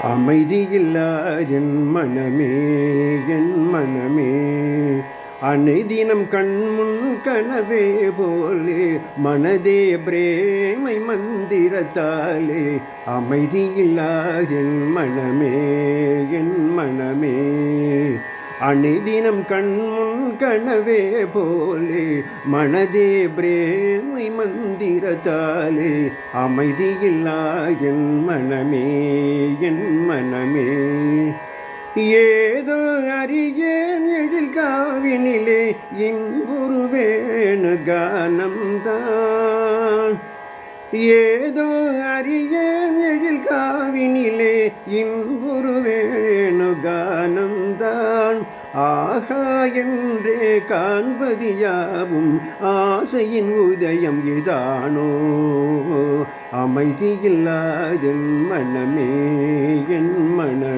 அமைதியில்லா என் மனமே, என் மனமே, அனைதினம் கண்முன் கனவே போலே மனதே பிரேமை மந்திரத்தாலே. அமைதியில்லா என் மனமே, என் மனமே, அனைதினம் கண்முன் கனவே போலே மனதே பிரேமை மந்திரத்தாலே. அமைதியில்லா என் மனமே, என் மனமே, ஏதோ அறியேன் எழில் காவினிலே இன்புரு வேணு கானம்தான். ஏதோ அறியேன் எழில் காவினிலே இன்புரு வேணு கானம்தான். ஆகா என்றே காண்பது யாவும் ஆசையின் உதயம் இதானோ. அமைதியில்லா என் மனமே, என் மனமே.